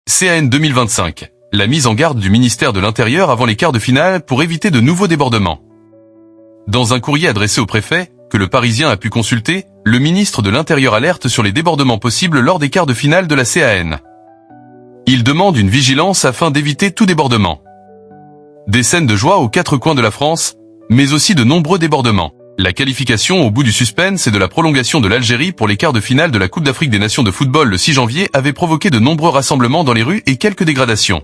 CAN 2025. La mise en garde du ministère de l'Intérieur avant les quarts de finale pour éviter de nouveaux débordements. Dans un courrier adressé au préfet, que le Parisien a pu consulter, le ministre de l'Intérieur alerte sur les débordements possibles lors des quarts de finale de la CAN. Il demande une vigilance afin d'éviter tout débordement. Des scènes de joie aux quatre coins de la France, mais aussi de nombreux débordements. La qualification au bout du suspense et de la prolongation de l'Algérie pour les quarts de finale de la Coupe d'Afrique des Nations de football le 6 janvier avait provoqué de nombreux rassemblements dans les rues et quelques dégradations.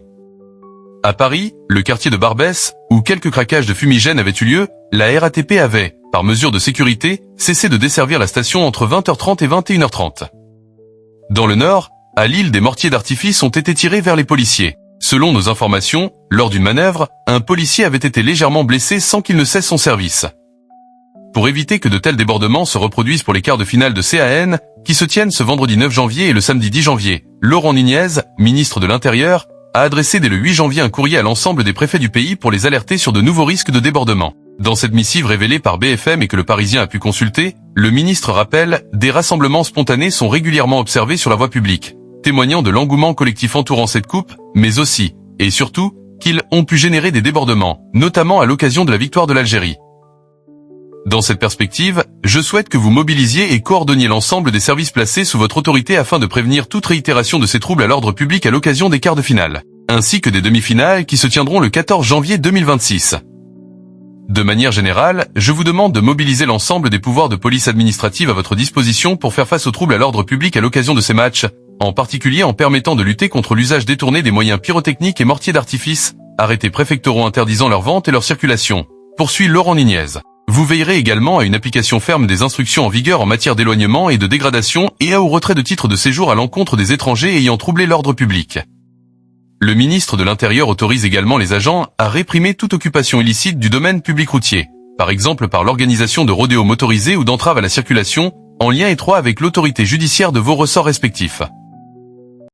À Paris, le quartier de Barbès, où quelques craquages de fumigène avaient eu lieu, la RATP avait, par mesure de sécurité, cessé de desservir la station entre 20h30 et 21h30. Dans le nord, à Lille, des mortiers d'artifice ont été tirés vers les policiers. Selon nos informations, lors d'une manœuvre, un policier avait été légèrement blessé sans qu'il ne cesse son service. Pour éviter que de tels débordements se reproduisent pour les quarts de finale de CAN, qui se tiennent ce vendredi 9 janvier et le samedi 10 janvier, Laurent Nunez, ministre de l'Intérieur, a adressé dès le 8 janvier un courrier à l'ensemble des préfets du pays pour les alerter sur de nouveaux risques de débordement. Dans cette missive révélée par BFM et que le Parisien a pu consulter, le ministre rappelle, des rassemblements spontanés sont régulièrement observés sur la voie publique, témoignant de l'engouement collectif entourant cette coupe, mais aussi, et surtout, qu'ils ont pu générer des débordements, notamment à l'occasion de la victoire de l'Algérie. Dans cette perspective, je souhaite que vous mobilisiez et coordonniez l'ensemble des services placés sous votre autorité afin de prévenir toute réitération de ces troubles à l'ordre public à l'occasion des quarts de finale, ainsi que des demi-finales qui se tiendront le 14 janvier 2026. De manière générale, je vous demande de mobiliser l'ensemble des pouvoirs de police administrative à votre disposition pour faire face aux troubles à l'ordre public à l'occasion de ces matchs, en particulier en permettant de lutter contre l'usage détourné des moyens pyrotechniques et mortiers d'artifice, arrêtés préfectoraux interdisant leur vente et leur circulation, poursuit Laurent Nunez. Vous veillerez également à une application ferme des instructions en vigueur en matière d'éloignement et de dégradation et au retrait de titres de séjour à l'encontre des étrangers ayant troublé l'ordre public. Le ministre de l'Intérieur autorise également les agents à réprimer toute occupation illicite du domaine public routier, par exemple par l'organisation de rodéos motorisés ou d'entraves à la circulation, en lien étroit avec l'autorité judiciaire de vos ressorts respectifs.